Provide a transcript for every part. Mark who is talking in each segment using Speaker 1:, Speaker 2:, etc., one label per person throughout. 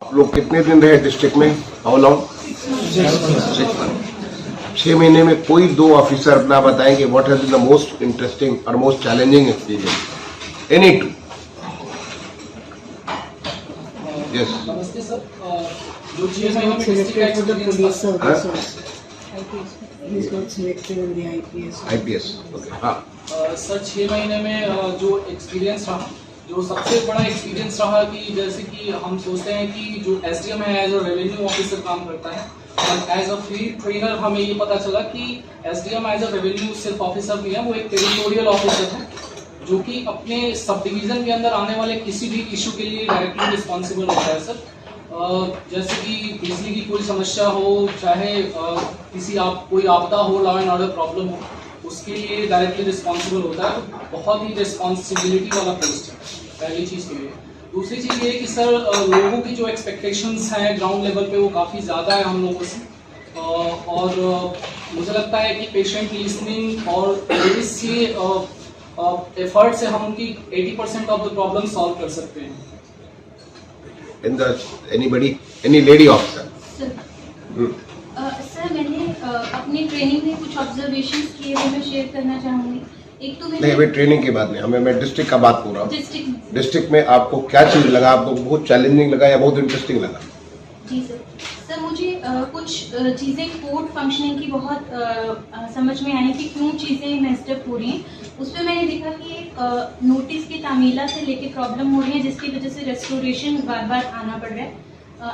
Speaker 1: आप लोग कितने दिन रहे डिस्ट्रिक्ट में? How long? 6 महीने में कोई 2 ऑफिसर अपना बताएंगे what has been the most interesting और most challenging experience? Any two? Yes.
Speaker 2: नमस्ते सर, जो 6 महीने में डिस्ट्रिक्ट एक्सपीरियंस
Speaker 1: IPS ओके। हाँ
Speaker 2: सर 6 महीने में जो एक्सपीरियंस रहा, जो सबसे बड़ा एक्सपीरियंस रहा कि जैसे कि हम सोचते हैं कि जो SDM है एज अ रेवेन्यू ऑफिसर काम करता है, और एज अ फील्ड ट्रेनर हमें ये पता चला कि SDM एज अ रेवेन्यू सिर्फ ऑफिसर नहीं है, वो एक टेरिटोरियल ऑफिसर है जो कि अपने सब डिवीजन के अंदर आने वाले किसी भी इशू के लिए डायरेक्टली रिस्पॉन्सिबल होता है सर। जैसे कि बिजली की कोई समस्या हो, चाहे कोई आपदा हो, लॉ एंड ऑर्डर प्रॉब्लम हो, उसके लिए डायरेक्टली रिस्पॉन्सिबल होता है। तो बहुत ही रिस्पॉन्सिबिलिटी वाला पोस्ट है, पहली चीज़ तो ये। दूसरी चीज़ ये कि सर लोगों की जो एक्सपेक्टेशंस हैं ग्राउंड लेवल पे वो काफ़ी ज़्यादा है हम लोगों से, और मुझे लगता है कि पेशेंट लिसनिंग और से एफर्ट से हम उनकी 80% ऑफ द प्रॉब्लम सॉल्व कर सकते हैं।
Speaker 1: in the any lady officer?
Speaker 3: Sir मैंने अपनी ट्रेनिंग में कुछ ऑब्जर्वेशंस किए वो मैं शेयर करना चाहूँगी। एक तो
Speaker 1: नहीं, अभी ट्रेनिंग की बात नहीं, हमें मैं डिस्ट्रिक्ट का बात कर रहा हूँ। डिस्ट्रिक्ट में आपको क्या चीज लगा, आपको बहुत चैलेंजिंग लगा या बहुत इंटरेस्टिंग लगा?
Speaker 3: जी सर मुझे कुछ चीज़ें कोर्ट फंक्शनिंग की बहुत समझ में आई कि क्यों चीज़ें मेस्टअप हो रही हैं। उसमें मैंने देखा कि एक नोटिस की तामीला से लेके प्रॉब्लम हो रही है, जिसकी वजह से रेस्टोरेशन बार बार आना पड़ रहा है,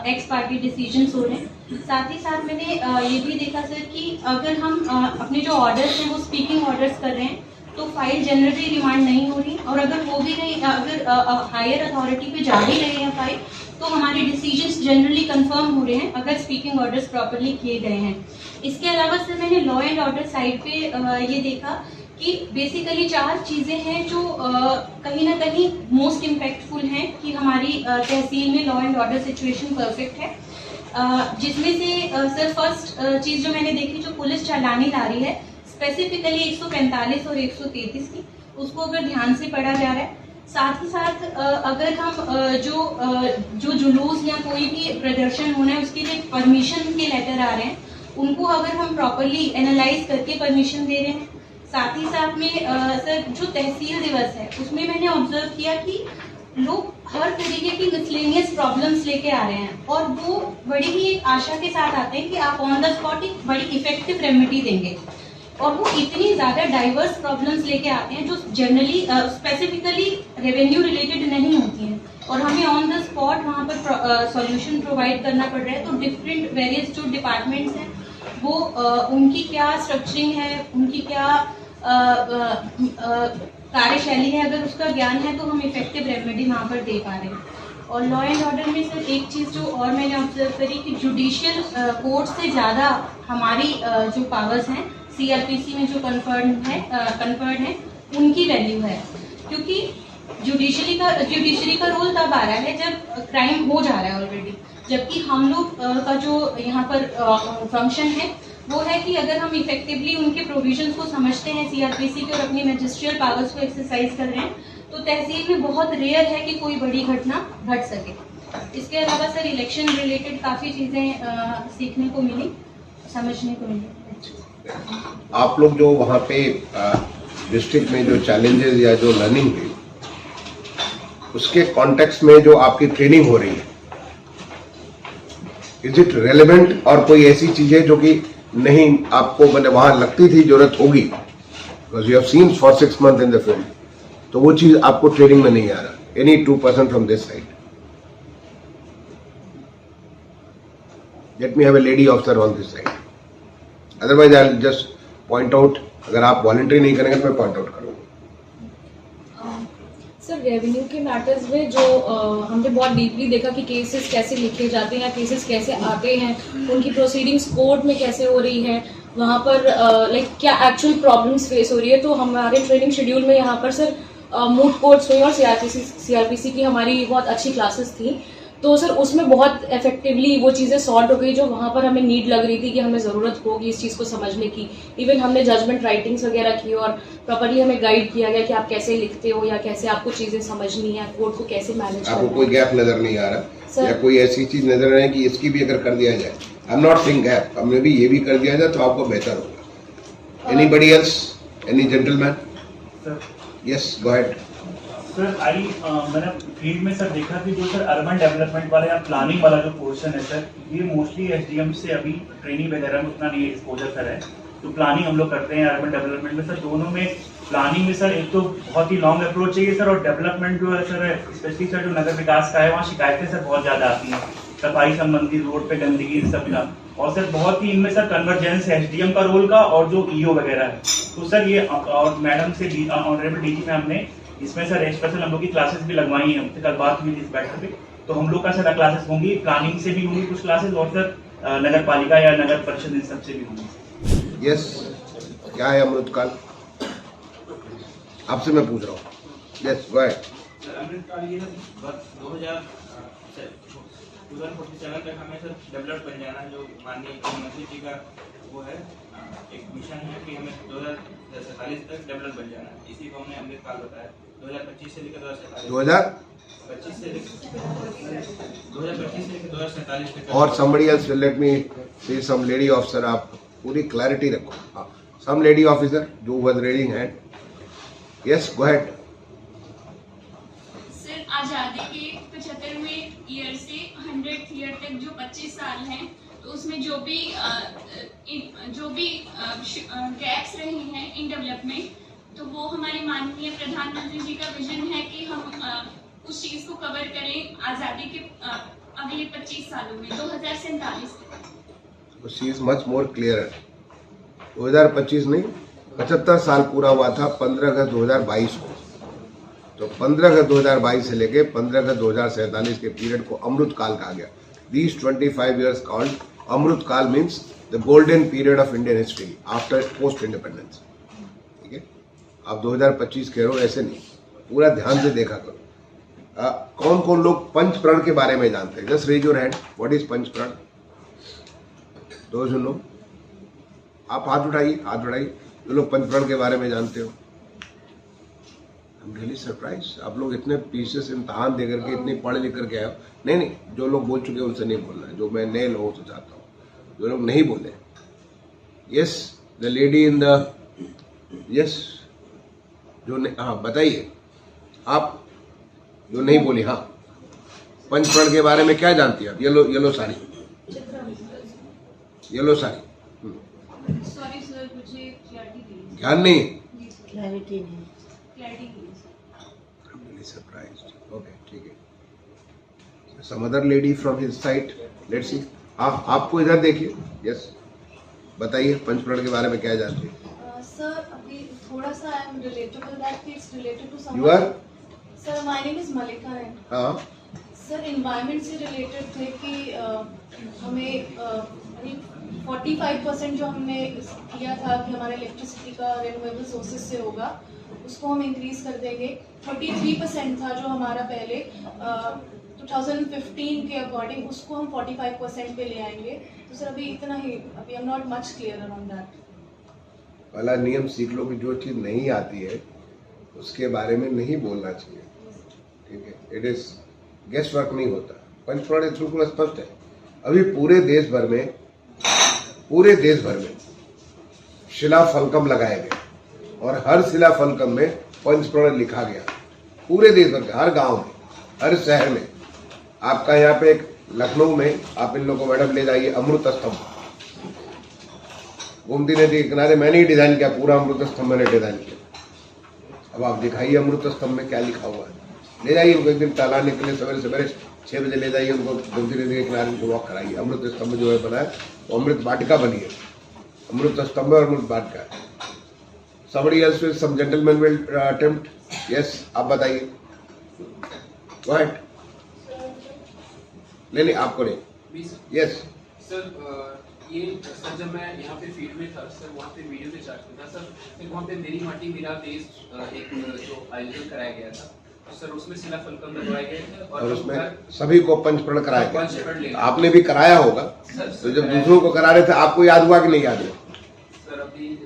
Speaker 3: एक्स पार्टी डिसीजंस हो रहे हैं। साथ ही साथ मैंने ये भी देखा सर कि अगर हम अपने जो ऑर्डर्स हैं वो स्पीकिंग ऑर्डर्स कर रहे हैं तो फाइल जनरली रिमांड नहीं हो रही, और अगर वो भी नहीं, अगर हायर अथॉरिटी पे जा भी रहे हैं फाइल, तो हमारे डिसीजंस जनरली कंफर्म हो रहे हैं अगर स्पीकिंग ऑर्डर्स प्रॉपर्ली किए गए हैं। इसके अलावा सर मैंने लॉ एंड ऑर्डर साइड पे ये देखा कि बेसिकली 4 चीज़ें हैं जो कहीं ना कहीं मोस्ट इम्पैक्टफुल हैं कि हमारी तहसील में law and order situation perfect है, जिसमें से सर फर्स्ट चीज़ जो मैंने देखी, जो पुलिस चालानी ला रही है स्पेसिफिकली 145 और 133 की, उसको अगर ध्यान से पढ़ा जा रहा है। साथ ही साथ अगर हम जो जुलूस या कोई भी प्रदर्शन होना है उसके लिए परमिशन के लेटर आ रहे हैं, उनको अगर हम प्रॉपरली एनालाइज करके परमिशन दे रहे हैं। साथ ही साथ में सर जो तहसील दिवस है उसमें मैंने ऑब्जर्व किया कि लोग हर तरीके की मिसलेनियस प्रॉब्लम्स लेके आ रहे हैं, और वो बड़ी ही एक आशा के साथ आते हैं कि आप ऑन द स्पॉट एक बड़ी इफेक्टिव रेमेडी देंगे, और वो इतनी ज़्यादा डाइवर्स प्रॉब्लम्स लेके आते हैं जो जनरली स्पेसिफिकली रेवेन्यू रिलेटेड नहीं होती हैं, और हमें ऑन द स्पॉट वहाँ पर सॉल्यूशन प्रोवाइड करना पड़ रहा है। तो डिफरेंट वेरियस जो डिपार्टमेंट्स हैं वो उनकी क्या स्ट्रक्चरिंग है, उनकी क्या कार्यशैली है, अगर उसका ज्ञान है तो हम इफेक्टिव रेमेडी वहाँ पर दे पा रहे हैं। और लॉ एंड ऑर्डर में सर एक चीज़ जो और मैंने ऑब्जर्व करी कि जुडिशियल कोर्ट से ज़्यादा हमारी जो पावर्स हैं CRPC में जो कन्फर्ड है उनकी वैल्यू है, क्योंकि जुडिशरी का रोल तब आ रहा है जब क्राइम हो जा रहा है ऑलरेडी, जबकि हम लोग का जो यहाँ पर फंक्शन है वो है कि अगर हम इफेक्टिवली उनके प्रोविजंस को समझते हैं CRPC के और अपनी मैजिस्ट्रियल पावर्स को एक्सरसाइज कर रहे हैं, तो तहसील में बहुत रेयर है कि कोई बड़ी घटना घट सके। इसके अलावा सर इलेक्शन रिलेटेड काफ़ी चीज़ें सीखने को मिली, समझने को मिली।
Speaker 1: आप लोग जो वहाँ पे डिस्ट्रिक्ट में जो चैलेंजेस या जो लर्निंग हुई उसके कॉन्टेक्स्ट में जो आपकी ट्रेनिंग हो रही है, इज इट रेलेवेंट, और कोई ऐसी चीज है जो कि नहीं आपको मैंने वहां लगती थी जरूरत होगी, because you have seen for 6 months in the field, तो वो चीज आपको ट्रेनिंग में नहीं आ रहा? Any 2% from this side? Let me have a lady officer on this side, otherwise I will just point out. अगर आप वॉलंटरी नहीं करेंगे तो मैं पॉइंट आउट करूंगा।
Speaker 4: सर रेवेन्यू के मैटर्स में जो हमने बहुत डीपली देखा कि केसेस कैसे लिखे जाते हैं या केसेस कैसे आते हैं, उनकी प्रोसीडिंग्स कोर्ट में कैसे हो रही हैं, वहाँ पर लाइक क्या एक्चुअल प्रॉब्लम्स फेस हो रही है। तो हमारे ट्रेनिंग शेड्यूल में यहाँ पर सर मूट कोर्ट्स हुई और CRPC की हमारी बहुत अच्छी क्लासेस थी, तो सर उसमें बहुत इफेक्टिवली वो चीज़ें सॉल्व हो गई जो वहाँ पर हमें नीड लग रही थी कि हमें ज़रूरत होगी इस चीज़ को समझने की। इवन हमने जजमेंट राइटिंग्स वगैरह की और प्रॉपर्ली हमें गाइड किया गया कि आप कैसे लिखते हो या कैसे आपको चीज़ें समझनी है, कोर्ट को कैसे मैनेज करना है।
Speaker 1: आपको कोई गैप नजर नहीं आ रहा?
Speaker 4: सर-
Speaker 1: या कोई ऐसी चीज नजर आए कि इसकी भी अगर कर दिया जाए, I am not saying gap, हमने भी ये भी कर दिया जाए तो आपको बेहतर होगा। Anybody else, any gentleman?
Speaker 5: Sir
Speaker 1: yes, go ahead.
Speaker 5: Sir मैंने फील्ड में सर देखा कि जो सर अर्बन डेवलपमेंट वाला या प्लानिंग वाला जो पोर्शन है सर, ये मोस्टली एसडीएम से अभी ट्रेनिंग वगैरह में उतना नहीं एक्सपोजर सर है। तो प्लानिंग हम लोग करते हैं अर्बन डेवलपमेंट में सर, दोनों में प्लानिंग में सर एक तो बहुत ही लॉन्ग अप्रोच चाहिए सर, और डेवलपमेंट जो है सर स्पेशली सर जो नगर विकास का है वहाँ शिकायतें सर बहुत ज्यादा आती हैं, सफाई संबंधी, रोड पे गंदगी, इन सब का। और सर बहुत ही इनमें सर कन्वर्जेंस है एसडीएम का रोल का और जो ईओ वगैरह है। तो सर ये और मैडम से ऑनरेबल डीजी मैम ने इसमें सर स्पेशल हम लोग की क्लासेस भी लगवाई हैं, हमसे कल बात हुई थी इस बैठक पे। तो हम लोग का सर क्लासेस होंगी, प्लानिंग से भी होंगी कुछ क्लासेस, और सर नगर पालिका या नगर परिषद इन सबसे भी होंगी।
Speaker 1: यस, क्या है अमृतकाल? आपसे मैं पूछ रहा हूँ। Yes, go ahead.
Speaker 6: सर अमृतकाल ये 2047 तक हमें सर डेवलप बन जाना, जो माननीय मुख्यमंत्री जी का वो है एक मिशन है कि हमें 2047 तक डेवलप बन जाना, इसी को हमने अमृतकाल बताया। 2025 से लेकर 2047 से लेकर 2047 तक।
Speaker 1: और somebody else will let me say, some lady officer, आप पूरी क्लैरिटी रखो। हाँ, some lady officer जो was raising hand. Yes, go ahead.
Speaker 7: Sir आज़ादी के 75वें ईयर से 100th ईयर तक जो 25 साल हैं, तो उसमें जो भी गैप्स रहे हैं इन डेवलपमेंट, तो वो हमारे माननीय प्रधानमंत्री जी का विजन है कि हम उस चीज़ को कवर करें आज़ादी के अगले 25 सालों में 2047 तक।
Speaker 1: So she is much more clearer. 2025 नहीं, 75 साल पूरा हुआ था 15 अगस्त 2022 को। तो 15 अगस्त 2022 से लेके 15 अगस्त 2047 के पीरियड को अमृत काल कहा गया। These 25 years called अमृत काल means the golden period of Indian history after post independence. ठीक है, आप 2025 कह रहे हो, ऐसे नहीं, पूरा ध्यान से देखा करो। कौन कौन लोग पंच प्रण के बारे में जानते हैं? Just raise your hand. What is Panch Pran? दो सुन लो, आप हाथ उठाइए, हाथ उठाइए जो लोग पंच प्रण के बारे में जानते हो। आई एम रियली सरप्राइज, आप लोग इतने पीसेस इम्तहान दे करके इतनी पढ़ लिख करके आए हो। नहीं नहीं, जो लोग बोल चुके हैं उनसे नहीं बोलना है, जो मैं नए लोगों से चाहता हूँ, जो लोग नहीं बोले। Yes, the lady in the, yes, जो नहीं, हाँ बताइए आप जो नहीं बोली। हाँ, पंचप्रण के बारे में क्या जानती है आप? Yellow sari, yellow sari.
Speaker 3: Sorry sir, मुझे क्लैरिटी नहीं,
Speaker 1: ध्यान नहीं,
Speaker 3: क्लैरिटी नहीं।
Speaker 1: सरप्राइज्ड। ओके, ठीक है। Some other lady from his side, let's see. आपको इधर देखिए। यस, बताइए पंचप्रण के बारे में क्या जानती है?
Speaker 8: सर अभी थोड़ा सा I am relatable that it's related to
Speaker 1: you are?
Speaker 8: Sir my name is Malika and
Speaker 1: हाँ,
Speaker 8: सर एनवायरनमेंट से रिलेटेड थे कि हमें 45% जो हमने किया था कि हमारे इलेक्ट्रिसिटी का रिन्यूएबल सोर्सेज से होगा, उसको हम इंक्रीज कर देंगे। 33% था जो हमारा पहले 2015 के अकॉर्डिंग, उसको हम 45% पे ले आएंगे। तो सर अभी इतना ही, अभी I am not much clear on that.
Speaker 1: पहला नियम सीख लो कि जो चीज नहीं आती है उसके बारे में नहीं बोलना चाहिए। ठीक है, इट इज गेस वर्क नहीं होता। पंचप्रण बिल्कुल स्पष्ट है। अभी पूरे देश भर में शिला फलकम लगाए गए और हर शिला फलकम में पंचप्रण लिखा गया। पूरे देश भर में, हर गांव में, हर शहर में। आपका यहाँ पे एक लखनऊ में, आप इन लोगों को मैडम ले जाइए, अमृत स्तंभ, गोमती नदी के किनारे मैंने ही डिजाइन किया, पूरा अमृत स्तंभ मैंने डिजाइन किया। अब आप दिखाइए अमृत स्तंभ में क्या लिखा हुआ है। ले जाइए उनको, एक दिन टहलाने के लिए सवेरे सवेरे 6 बजे ले जाइए उनको, गोमती नदी के किनारे उनको वॉक कराइए। अमृत स्तंभ जो है बना है वो अमृत वाटिका बनी है। अमृत स्तंभ और अमृत वाटिका है। Somebody else will, some gentleman will attempt. Yes, आप बताइए। Go ahead. नहीं आपको नहीं। Yes.
Speaker 9: सर ये सर जब मैं यहाँ पे फील्ड में था सर, वहाँ पे वीडियो पे चार्ज था सर, फिर वहाँ पे मेरी माटी मेरा देश एक जो आयोजन कराया गया था, तो सर उसमें शिला फलकम लगवाए गए थे
Speaker 1: और उसमें सभी को पंचप्रण कराया
Speaker 9: पंचप्रण
Speaker 1: गया।
Speaker 9: ले
Speaker 1: आपने भी कराया होगा, तो जब दूसरों को करा रहे थे आपको याद हुआ कि नहीं याद हुआ?
Speaker 9: सर अभी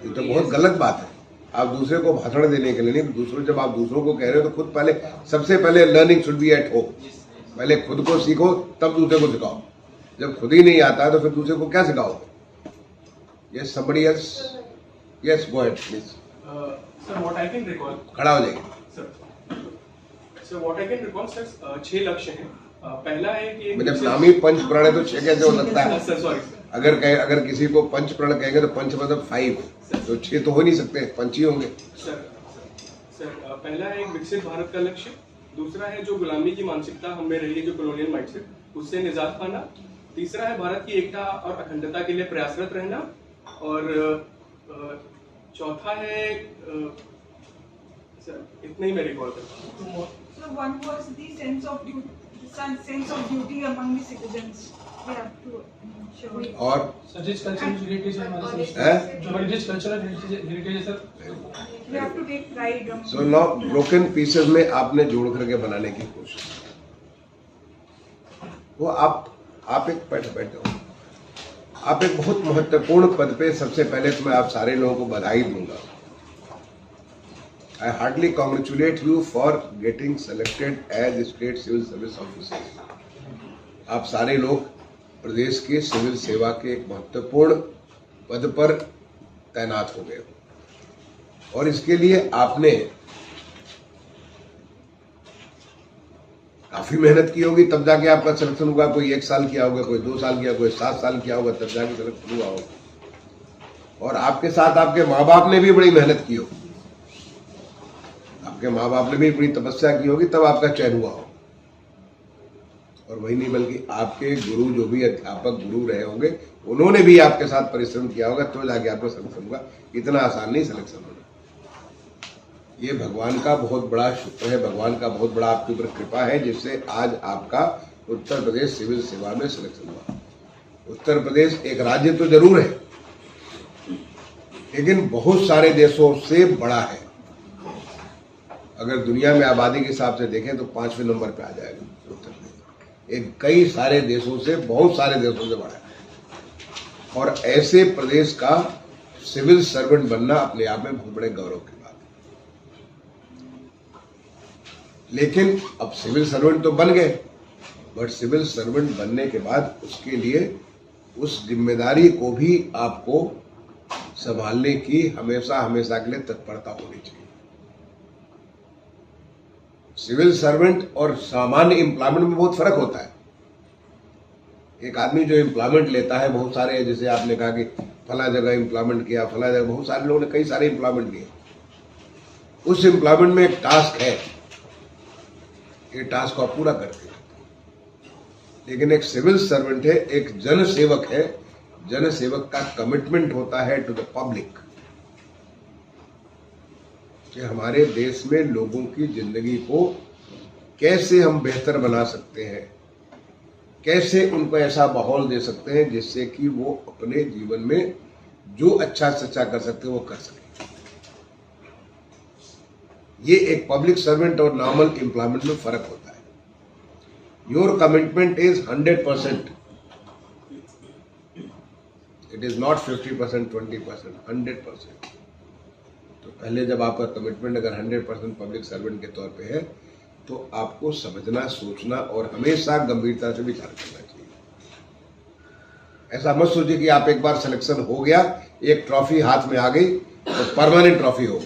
Speaker 1: ये तो बहुत गलत बात है। आप दूसरे को भाषण देने के लिए नहीं, दूसरों, जब आप दूसरों को कह रहे हो तो खुद पहले, सबसे पहले learning should be at home. पहले खुद को सीखो तब दूसरे को सिखाओ। जब खुद ही नहीं आता है तो फिर दूसरे को क्या सिखाओगे? Yes somebody else? Yes, go ahead please.
Speaker 10: Sir, what I can recall,
Speaker 1: खड़ा हो जाइए।
Speaker 10: sir, what I can recall, sir, 6 लक्ष्य हैं। पहला है कि
Speaker 1: जब नाम ही पंच प्रण है तो 6 कैसे हो सकता है?
Speaker 10: सर सॉरी
Speaker 1: अगर किसी को पंच प्रण कहेंगे तो पंच मतलब 5, तो 6 तो हो नहीं सकते, पंच ही होंगे।
Speaker 10: सर पहला है एक विकसित भारत का लक्ष्य। दूसरा है जो गुलामी की मानसिकता हमें रही है, जो कॉलोनियल माइंडसेट, उससे निजात पाना। तीसरा है भारत की एकता और अखंडता के लिए प्रयासरत रहना। और चौथा है सर इतना ही मैं रिकॉल करता हूँ।
Speaker 11: So one was the sense of duty among the citizens. We have to show it.
Speaker 1: और
Speaker 2: रिच कल्चरल हेरिटेज है हमारे देश
Speaker 1: है?
Speaker 2: में, जो बड़ी रिच कल्चरल हेरिटेज है sir.
Speaker 11: We have to take pride.
Speaker 1: So now broken pieces में आपने जोड़ करके बनाने की कोशिश। वो आप एक बैठ जाओ। आप एक बहुत महत्वपूर्ण पद पे, सबसे पहले तो मैं आप सारे लोगों को बधाई दूंगा। I heartily congratulate you for getting selected as state civil service officers। आप सारे लोग प्रदेश के सिविल सेवा के एक महत्वपूर्ण पद पर तैनात हो गए हो, और इसके लिए आपने काफी मेहनत की होगी, तब जाके आपका सिलेक्शन हुआ। कोई 1 साल किया होगा, कोई 2 साल किया, कोई 7 साल किया होगा, तब जाके सिलेक्शन हुआ होगा। और आपके साथ आपके माँ बाप ने भी बड़ी मेहनत की होगी, आपके माँ बाप ने भी बड़ी तपस्या की होगी, तब आपका चयन हुआ हो। और वही नहीं बल्कि आपके गुरु, जो भी अध्यापक गुरु रहे होंगे, उन्होंने भी आपके साथ परिश्रम किया होगा, तो जाके आपका सिलेक्शन हुआ। इतना आसान नहीं सिलेक्शन होना। ये भगवान का बहुत बड़ा शुक्र है, भगवान का बहुत बड़ा आपके ऊपर कृपा है, जिससे आज आपका उत्तर प्रदेश सिविल सेवा में सिलेक्शन हुआ। उत्तर प्रदेश एक राज्य तो जरूर है, लेकिन बहुत सारे देशों से बड़ा है। अगर दुनिया में आबादी के हिसाब से देखें तो 5वें नंबर पे आ जाएगा उत्तर प्रदेश। एक कई सारे देशों से, बहुत सारे देशों से बड़ा है। और ऐसे प्रदेश का सिविल सर्वेंट बनना अपने आप में बहुत बड़े गौरव की बात है। लेकिन अब सिविल सर्वेंट तो बन गए, बट सिविल सर्वेंट बनने के बाद उसके लिए उस जिम्मेदारी को भी आपको संभालने की हमेशा के लिए तत्परता होनी चाहिए। सिविल सर्वेंट और सामान्य एम्प्लॉयमेंट में बहुत फर्क होता है। एक आदमी जो एम्प्लॉयमेंट लेता है, बहुत सारे, जैसे आपने कहा कि फला जगह एम्प्लॉयमेंट किया, फला जगह, बहुत सारे लोगों ने कई सारे एम्प्लॉयमेंट लिए। उस एम्प्लॉयमेंट में एक टास्क है, ये टास्क को आप पूरा करते हैं। लेकिन एक सिविल सर्वेंट है, एक जन सेवक है। जन सेवक का कमिटमेंट होता है टू द पब्लिक, कि हमारे देश में लोगों की जिंदगी को कैसे हम बेहतर बना सकते हैं, कैसे उनको ऐसा माहौल दे सकते हैं जिससे कि वो अपने जीवन में जो अच्छा से अच्छा कर सकते हैं वो कर सके। ये एक पब्लिक सर्वेंट और नॉर्मल एम्प्लॉयमेंट में फर्क होता है। Your commitment is 100%, it is not 50%, 20%, 100%। तो पहले जब आपका कमिटमेंट अगर 100% पब्लिक सर्वेंट के तौर पे है, तो आपको समझना, सोचना और हमेशा गंभीरता से विचार करना चाहिए। ऐसा मत सोचिए कि आप एक बार सिलेक्शन हो गया, एक ट्रॉफी हाथ में आ गई तो परमानेंट ट्रॉफी होगी।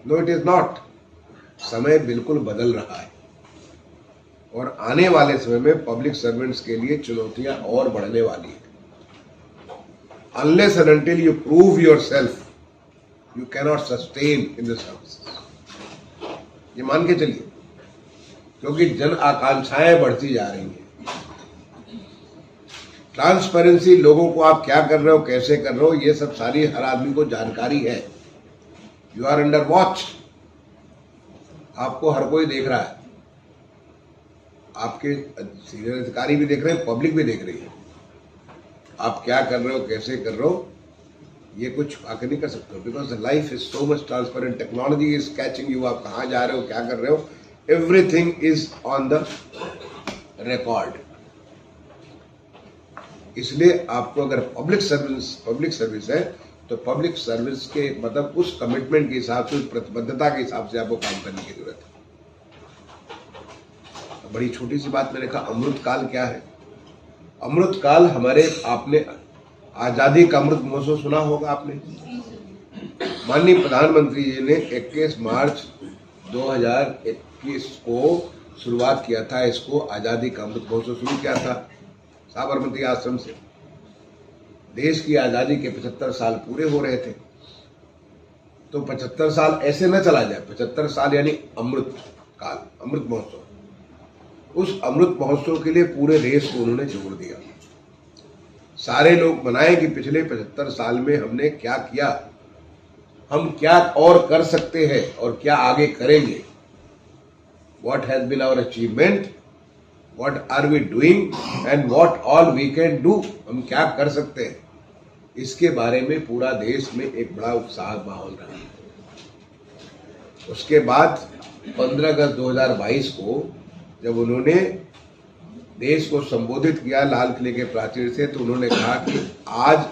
Speaker 1: No, it is not. समय बिल्कुल बदल रहा है, और आने वाले समय में पब्लिक सर्वेंट्स के लिए चुनौतियां और बढ़ने वाली है। Unless and until you prove yourself, you cannot sustain in the services। ये मान के चलिए, क्योंकि जन आकांक्षाएं बढ़ती जा रही हैं। ट्रांसपेरेंसी, लोगों को आप क्या कर रहे हो, कैसे कर रहे हो, ये सब सारी हर आदमी को जानकारी है। यू आर अंडर वॉच, आपको हर कोई देख रहा है। आपके सीनियर अधिकारी भी देख रहे हैं, पब्लिक भी देख रही है। आप क्या कर रहे हो, कैसे कर रहे हो, ये कुछ आके नहीं कर सकते हो, because life is so much transparent. Technology is catching you, आप कहाँ जा रहे हो, क्या कर रहे हो, everything is on the record. इसलिए आपको अगर पब्लिक सर्विस है, तो पब्लिक सर्विस के मतलब उस कमिटमेंट के हिसाब से, उस प्रतिबद्धता के हिसाब से आपको काम करने की जरूरत है। बड़ी छोटी सी बात मैंने कहा अमृत काल क्या है। अमृत काल हमारे, आपने आजादी का अमृत महोत्सव सुना होगा आपने। माननीय प्रधानमंत्री जी ने 21 मार्च 2021 को शुरुआत किया था, इसको आजादी का अमृत महोत्सव शुरू किया था साबरमती आश्रम से। देश की आजादी के 75 साल पूरे हो रहे थे, तो 75 साल ऐसे न चला जाए। 75 साल यानी अमृत काल, अमृत महोत्सव। उस अमृत महोत्सव के लिए पूरे देश को उन्होंने जोड़ दिया। सारे लोग मनाएं कि पिछले 75 साल में हमने क्या किया, हम क्या और कर सकते हैं और क्या आगे करेंगे। What has been our achievement, what are we doing and what all we can do, हम क्या कर सकते हैं, इसके बारे में पूरा देश में एक बड़ा उत्साह माहौल रहा। उसके बाद 15 अगस्त 2022 को जब उन्होंने देश को संबोधित किया लाल किले के प्राचीर से, तो उन्होंने कहा कि आज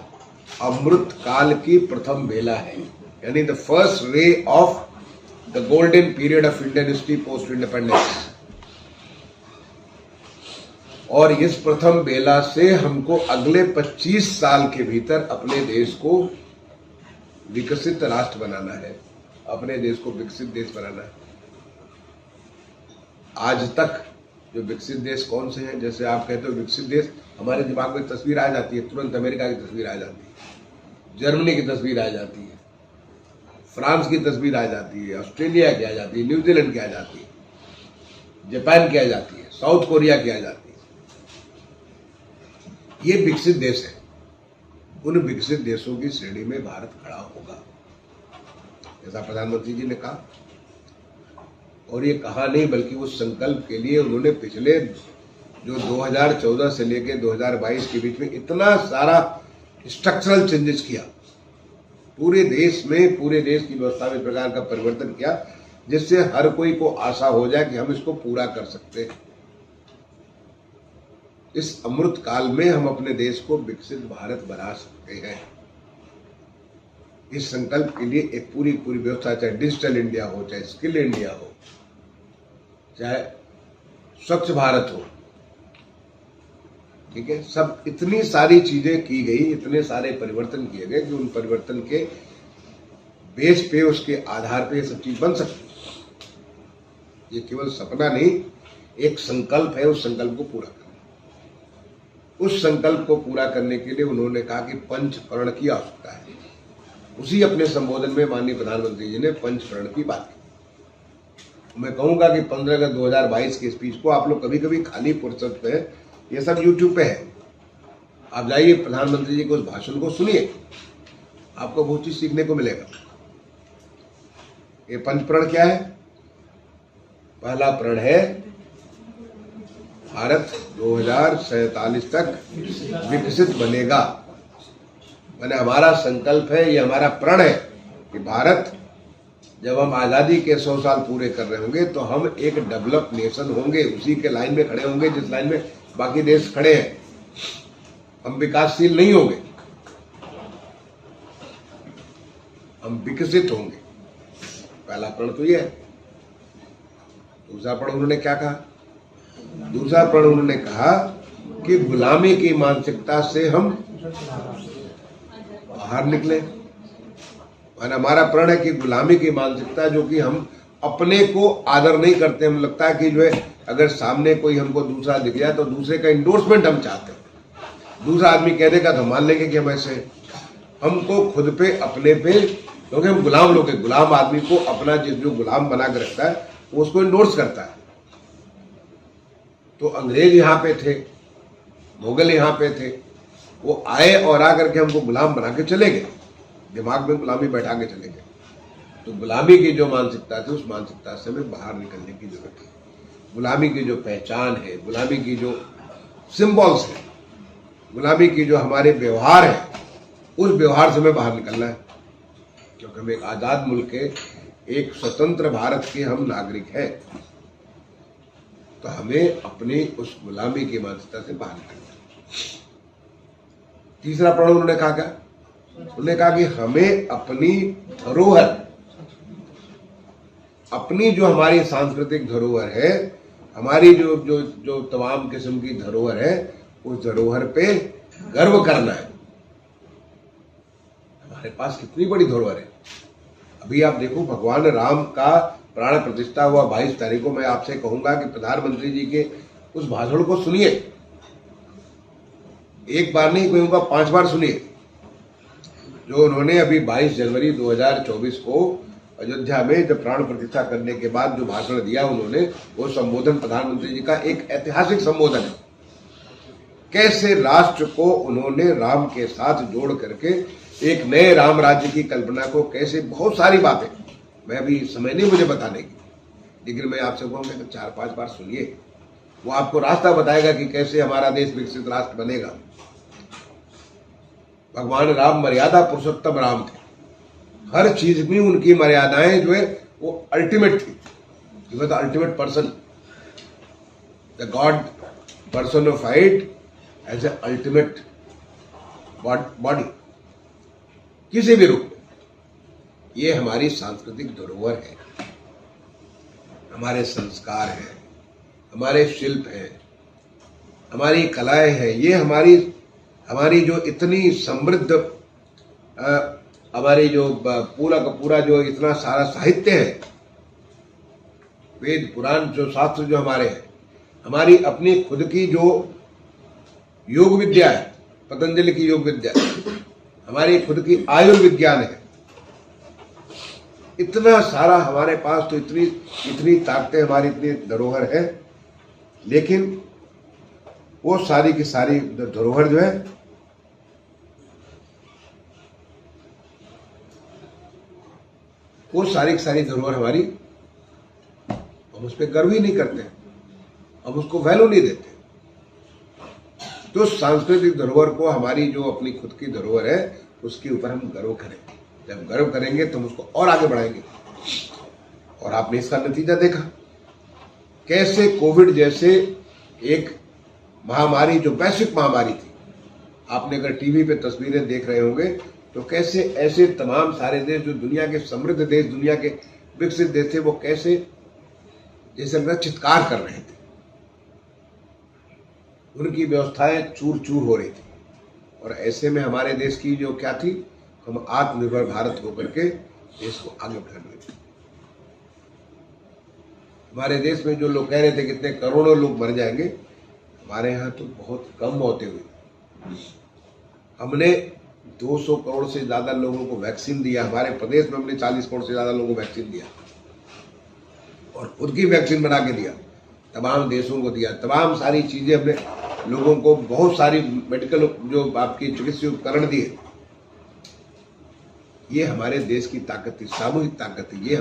Speaker 1: अमृत काल की प्रथम बेला है, यानी the first ray of the golden period of Indian history post independence. और इस प्रथम बेला से हमको अगले 25 साल के भीतर अपने देश को विकसित राष्ट्र बनाना है, अपने देश को विकसित देश बनाना है। आज तक जो विकसित देश कौन से हैं, जैसे आप कहते हो विकसित देश, हमारे दिमाग में तस्वीर आ जाती है, तुरंत अमेरिका की तस्वीर आ जाती है, जर्मनी की तस्वीर आ जाती है, फ्रांस की तस्वीर आ जाती है, ऑस्ट्रेलिया की आ जाती है, न्यूजीलैंड की आ जाती है, जापान की आ जाती है, साउथ कोरिया की आ जाती है। ये विकसित देश है। उन विकसित देशों की श्रेणी में भारत खड़ा होगा, ऐसा प्रधानमंत्री जी ने कहा। और ये कहा नहीं बल्कि उस संकल्प के लिए उन्होंने पिछले जो 2014 से लेकर 2022 के बीच में इतना सारा स्ट्रक्चरल चेंजेस किया, पूरे देश में, पूरे देश की व्यवस्था में इस प्रकार का परिवर्तन किया जिससे हर कोई को आशा हो जाए कि हम इसको पूरा कर सकते हैं। इस अमृत काल में हम अपने देश को विकसित भारत बना सकते हैं। इस संकल्प के लिए एक पूरी व्यवस्था, चाहे डिजिटल इंडिया हो, चाहे स्किल इंडिया हो, चाहे स्वच्छ भारत हो, ठीक है, सब इतनी सारी चीजें की गई, इतने सारे परिवर्तन किए गए कि उन परिवर्तन के बेस पे, उसके आधार पे ये सब चीज बन सकती है। ये केवल सपना नहीं, एक संकल्प है, उस संकल्प को पूरा करना। उस संकल्प को पूरा करने के लिए उन्होंने कहा कि पंच प्रण की आवश्यकता है। उसी अपने संबोधन में माननीय प्रधानमंत्री जी ने पंच प्रण की बात की। मैं कहूंगा कि 15 अगस्त 2022 के स्पीच को आप लोग कभी कभी खाली फुर्सत में, ये सब यूट्यूब पे है, आप जाइए प्रधानमंत्री जी के उस भाषण को सुनिए, आपको बहुत चीज सीखने को मिलेगा। ये पंच प्रण क्या है? पहला प्रण है भारत 2047 तक विकसित बनेगा। मैंने, हमारा संकल्प है, ये हमारा प्रण है कि भारत, जब हम आजादी के 100 साल पूरे कर रहे होंगे तो हम एक डेवलप नेशन होंगे, उसी के लाइन में खड़े होंगे जिस लाइन में बाकी देश खड़े हैं। हम विकासशील नहीं होंगे, हम विकसित होंगे। पहला प्रण तो ये है। दूसरा प्रण उन्होंने क्या कहा? दूसरा प्रण उन्होंने कहा कि गुलामी की मानसिकता से हम बाहर निकले। और हमारा प्रण है कि गुलामी की मानसिकता, जो कि हम अपने को आदर नहीं करते, हम लगता है कि जो है अगर सामने कोई हमको दूसरा दिख जाए तो दूसरे का इंडोर्समेंट हम चाहते हैं। दूसरा आदमी कह देगा तो हम मान लेंगे कि हम ऐसे हैं। हमको खुद पे, अपने पे, क्योंकि हम गुलाम लोग हैं। गुलाम आदमी को अपना जो गुलाम बना के रखता है वो उसको इंडोर्स करता है। तो अंग्रेज यहाँ पे थे, मुगल यहाँ पे थे, वो आए और आकर के हमको गुलाम बना के चले गए, दिमाग में गुलामी बैठा के चले गए। तो गुलामी की जो मानसिकता थी, उस मानसिकता से हमें बाहर निकलने की जरूरत है। गुलामी की जो पहचान है, गुलामी की जो सिंबल्स है, गुलामी की जो हमारे व्यवहार है, उस व्यवहार से हमें बाहर निकलना है। क्योंकि हम एक आजाद मुल्क के, एक स्वतंत्र भारत के हम नागरिक हैं, तो हमें अपनी उस गुलामी की मानसिकता से बाहर निकलना है। तीसरा प्रण उन्होंने कहा क्या? उन्होंने कहा कि हमें अपनी धरोहर, अपनी जो हमारी सांस्कृतिक धरोहर है, हमारी जो जो जो तमाम किस्म की धरोहर है, उस धरोहर पे गर्व करना है। हमारे पास कितनी बड़ी धरोहर है। अभी आप देखो, भगवान राम का प्राण प्रतिष्ठा हुआ 22 तारीख को। मैं आपसे कहूंगा कि प्रधानमंत्री जी के उस भाषण को सुनिए, एक बार नहीं कहूंगा 5 बार सुनिए, जो उन्होंने अभी 22 जनवरी 2024 को अयोध्या में जब प्राण प्रतिष्ठा करने के बाद जो भाषण दिया उन्होंने, वो संबोधन प्रधानमंत्री जी का एक ऐतिहासिक संबोधन है। कैसे राष्ट्र को उन्होंने राम के साथ जोड़ करके एक नए राम राज्य की कल्पना को, कैसे बहुत सारी बातें, मैं अभी समय नहीं मुझे बताने की, लेकिन मैं आपसे कहूँगा कि 4-5 बार सुनिए, वो आपको रास्ता बताएगा कि कैसे हमारा देश विकसित राष्ट्र बनेगा। भगवान राम मर्यादा पुरुषोत्तम राम थे, हर चीज में उनकी मर्यादाएं जो है वो अल्टीमेट थी। He was the ultimate person, the god personified as a ultimate body, किसी भी रूप में। ये हमारी सांस्कृतिक धरोहर है, हमारे संस्कार हैं, हमारे शिल्प हैं, हमारी कलाएं हैं। ये हमारी जो इतनी समृद्ध हमारी जो पूरा का पूरा जो इतना सारा साहित्य है, वेद पुराण जो शास्त्र जो हमारे हैं, हमारी अपनी खुद की जो योग विद्या है, पतंजलि की योग विद्या, हमारी खुद की आयुर्विज्ञान है, इतना सारा हमारे पास, तो इतनी ताकतें हमारी, इतनी धरोहर है। लेकिन वो सारी की सारी धरोहर जो है, वो सारी की सारी धरोहर हमारी, हम उस पर गर्व ही नहीं करते, हम उसको वैल्यू नहीं देते। तो सांस्कृतिक धरोहर को, हमारी जो अपनी खुद की धरोहर है, उसके ऊपर हम गर्व करेंगे। जब गर्व करेंगे तो हम उसको और आगे बढ़ाएंगे। और आपने इसका नतीजा देखा, कैसे कोविड जैसे एक महामारी, जो वैश्विक महामारी थी, आपने अगर टीवी पे तस्वीरें देख रहे होंगे, तो कैसे ऐसे तमाम सारे देश, जो दुनिया के समृद्ध देश, दुनिया के विकसित देश थे, वो कैसे जैसे अपना चित्कार कर रहे थे, उनकी व्यवस्थाएं चूर चूर हो रही थी। और ऐसे में हमारे देश की जो क्या थी, हम आत्मनिर्भर भारत होकर के देश को आगे बढ़ाने लगे। हमारे देश में जो लोग कह रहे थे कितने करोड़ों लोग मर जाएंगे, हमारे यहाँ तो बहुत कम मौतें हुई। हमने 200 करोड़ से ज्यादा लोगों को वैक्सीन दिया। हमारे प्रदेश में हमने 40 करोड़ से ज्यादा लोगों को वैक्सीन दिया, और खुद की वैक्सीन बना के दिया, तमाम देशों को दिया। तमाम सारी चीजें हमने लोगों को, बहुत सारी मेडिकल जो आपकी चिकित्सीय उपकरण दिए। ये हमारे देश की ताकत थी, सामूहिक ताकत थी। ये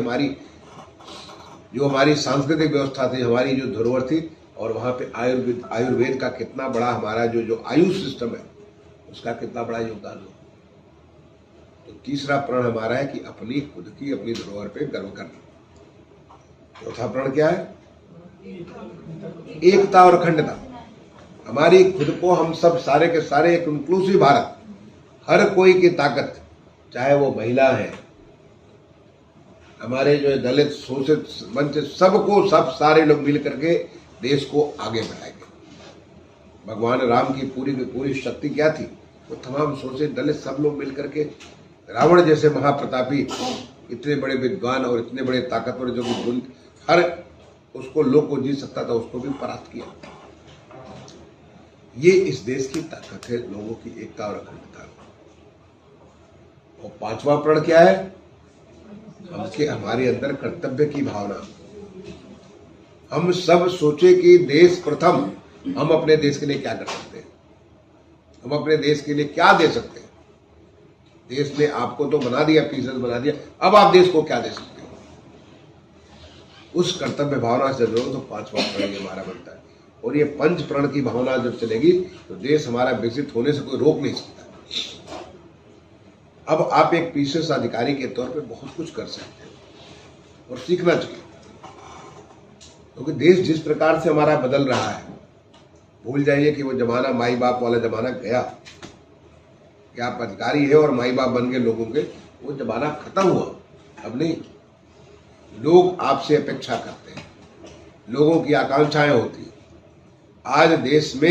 Speaker 1: हमारी सांस्कृतिक व्यवस्था थी, हमारी जो धरोहर थी। और वहां पे आयुर्वेद का कितना बड़ा, हमारा जो आयुष सिस्टम है, उसका कितना बड़ा योगदान हो। तो तीसरा प्रण हमारा है कि अपनी खुद की, अपनी धरोहर पे गर्व करना। चौथा प्रण क्या है? एकता और अखंडता। हमारी खुद को, हम सब सारे के सारे एक इंक्लूसिव भारत, हर कोई की ताकत, चाहे वो महिला है, हमारे जो दलित, शोषित, वंचित, सबको, सब सारे लोग मिल करके देश को आगे बढ़ाएंगे। भगवान राम की पूरी शक्ति क्या थी? वो तमाम शोषित, दलित, सब लोग मिल करके रावण जैसे महाप्रतापी, इतने बड़े विद्वान और इतने बड़े ताकतवर, जो कि हर उसको लोग को जीत सकता था, उसको भी परास्त किया। ये इस देश की ताकत है, लोगों की एकता और अखंडता। और पांचवा प्रण क्या है? हमारे अंदर कर्तव्य की भावना। हम सब सोचे कि देश प्रथम, हम अपने देश के लिए क्या कर सकते हैं, हम अपने देश के लिए क्या दे सकते हैं। देश ने आपको तो बना दिया, पीसेस बना दिया, अब आप देश को क्या दे सकते हो? उस कर्तव्य भावना से जरूर तो पांचवा प्रण हमारा बनता है। और ये पंच प्रण की भावना जब चलेगी तो देश हमारा विकसित होने से कोई रोक नहीं सकता। अब आप एक पीसेस अधिकारी के तौर पे बहुत कुछ कर सकते हो और सीखना चाहिए, क्योंकि देश जिस प्रकार से हमारा बदल रहा है, भूल जाइए कि वो जमाना, माई बाप वाला जमाना गया, कि आप अधिकारी है और माई बाप बन गए लोगों के, वो जमाना खत्म हुआ। अब नहीं, लोग आपसे अपेक्षा करते हैं लोगों की आकांक्षाएं होती हैं। आज देश में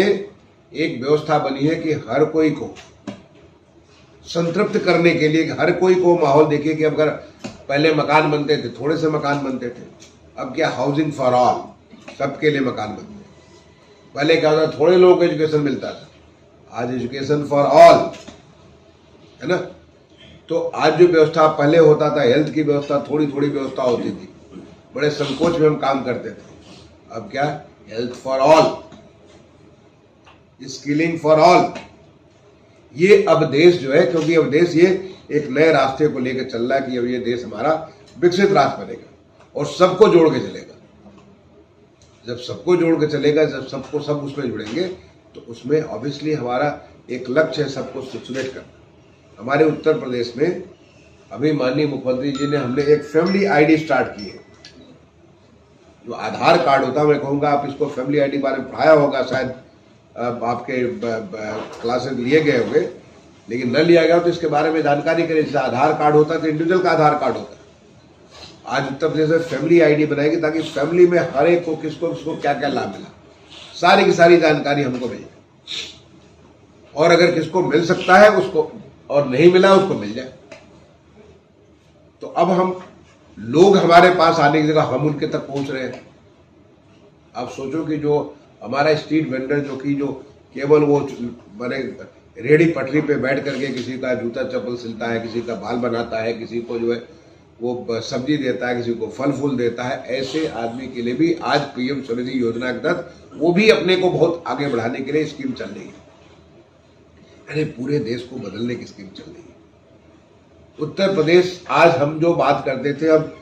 Speaker 1: एक व्यवस्था बनी है कि हर कोई को संतृप्त करने के लिए, हर कोई को माहौल देखिए कि अगर पहले मकान बनते थे, थोड़े से मकान बनते थे, अब क्या हाउसिंग फॉर ऑल, सबके लिए मकान बनते हैं। पहले क्या होता था, थोड़े लोगों को एजुकेशन मिलता था, आज एजुकेशन फॉर ऑल है ना। तो आज जो व्यवस्था पहले होता था, हेल्थ की व्यवस्था थोड़ी थोड़ी व्यवस्था होती थी, बड़े संकोच में हम काम करते थे, अब क्या health for all, skilling for all. ये अब देश जो है, क्योंकि अब देश ये एक नए रास्ते को लेकर चल रहा है कि अब ये देश हमारा विकसित राष्ट्र बनेगा और सबको जोड़ के चलेगा। जब सबको जोड़ के चलेगा, जब सबको सब उसमें जुड़ेंगे, तो उसमें ऑब्वियसली हमारा एक लक्ष्य है सबको सिचुएट करना। हमारे उत्तर प्रदेश में अभी माननीय मुख्यमंत्री जी ने, हमने एक फैमिली आईडी स्टार्ट की है। जो आधार कार्ड होता है, मैं कहूँगा आप इसको फैमिली आईडी बारे में पढ़ाया होगा, शायद आपके क्लासेस लिए गए होंगे, लेकिन न लिया गया तो इसके बारे में जानकारी करें। जैसे आधार कार्ड होता है तो इंडिविजुअल का आधार कार्ड होता है, आज उत्तर प्रदेश में फैमिली आईडी बनाएगी ताकि फैमिली में हर एक को किसको किसको क्या क्या लाभ मिला, सारी की सारी जानकारी हमको मिले, और अगर किसको मिल सकता है उसको, और नहीं मिला उसको मिल जाए। तो अब हम लोग हमारे पास आने की जगह हम उनके तक पहुंच रहे हैं। आप सोचो कि जो हमारा स्ट्रीट वेंडर जो कि जो केवल वो माने रेडी पटरी पे बैठ करके किसी का जूता चप्पल सिलता है, किसी का बाल बनाता है, किसी को जो है वो सब्जी देता है, किसी को फल फूल देता है, ऐसे आदमी के लिए भी आज पीएम स्वनिधि योजना के तहत वो भी अपने को बहुत आगे बढ़ाने के लिए स्कीम चल रही है। यानी पूरे देश को बदलने की स्कीम चल रही है। उत्तर प्रदेश, आज हम जो बात करते थे, अब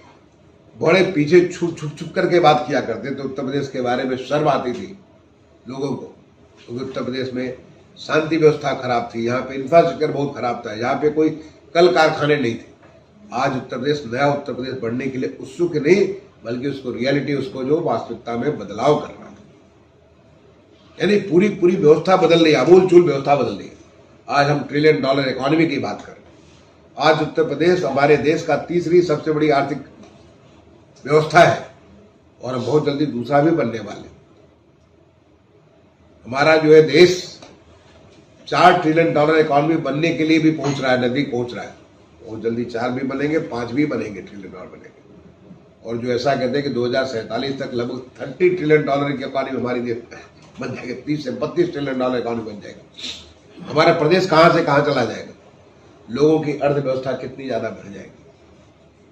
Speaker 1: बड़े पीछे छुप छुप छुप करके बात किया करते थे। उत्तर प्रदेश के बारे में शर्म आती थी लोगों को, क्योंकि उत्तर प्रदेश में शांति व्यवस्था खराब थी, यहाँ पे इंफ्रास्ट्रक्चर बहुत खराब था, यहाँ पे कोई कल कारखाने नहीं थे। आज उत्तर प्रदेश, नया उत्तर प्रदेश बढ़ने के लिए उत्सुक नहीं, बल्कि उसको रियलिटी, उसको जो वास्तविकता में बदलाव कर रहा है। यानी पूरी पूरी व्यवस्था बदल रही है, आमूल चूल व्यवस्था बदल रही है। आज हम $1 ट्रिलियन इकोनॉमी की बात कर रहे हैं। आज उत्तर प्रदेश हमारे देश का तीसरी सबसे बड़ी आर्थिक व्यवस्था है, और हम बहुत जल्दी दूसरा भी बनने वाले। हमारा जो है देश $4 ट्रिलियन इकोनॉमी बनने के लिए भी पहुंच रहा है, नजदीक पहुंच रहा है। बहुत जल्दी 4 भी बनेंगे, 5 भी बनेंगे, $1 ट्रिलियन बनेंगे। और जो ऐसा कहते हैं कि 2047 तक लगभग $30 ट्रिलियन की इकोनॉमी हमारी बन जाएगी, 30 से 32 ट्रिलियन इकोनॉमी बन जाएगी। हमारा प्रदेश कहां से कहां चला जाएगा, लोगों की अर्थव्यवस्था कितनी ज्यादा बढ़ जाएगी,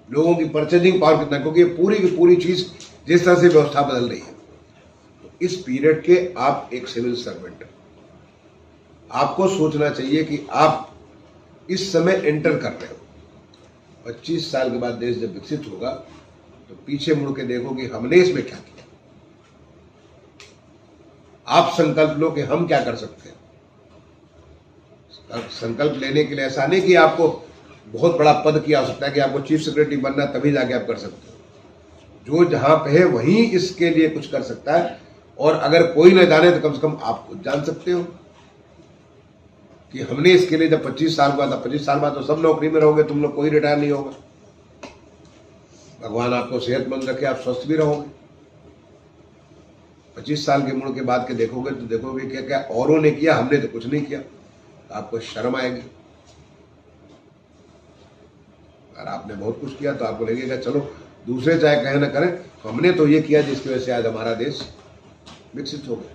Speaker 1: लोगों की परचेजिंग पावर कितना, क्योंकि पूरी की पूरी चीज जिस तरह से व्यवस्था बदल रही है। तो इस पीरियड के आप एक सिविल सर्वेंट, आपको सोचना चाहिए कि आप इस समय एंटर कर रहे हो। 25 साल के बाद देश जब विकसित होगा तो पीछे मुड़ के देखो कि हमने इसमें क्या किया। आप संकल्प लो कि हम क्या कर सकते हैं। संकल्प लेने के लिए ऐसा नहीं कि आपको बहुत बड़ा पद की आवश्यकता है कि आपको चीफ सेक्रेटरी बनना तभी जाके आप कर सकते हो। जो जहां पे है वहीं इसके लिए कुछ कर सकता है, और अगर कोई न जाने तो कम से कम आप खुद जान सकते हो कि हमने इसके लिए जब 25 साल बाद, 25 साल बाद तो सब नौकरी में रहोगे, तुम लोग कोई रिटायर नहीं होगा। भगवान आपको सेहतमंद रखे, आप स्वस्थ भी रहोगे। 25 साल के मुड़ के बाद के देखोगे तो देखोगे क्या क्या औरों ने किया, हमने तो कुछ नहीं किया, तो आपको शर्म आएगी। अगर आपने बहुत कुछ किया तो आपको लगेगा चलो दूसरे चाहे कहे ना करें, हमने तो ये किया जिसकी वजह से आज हमारा देश विकसित हो गया।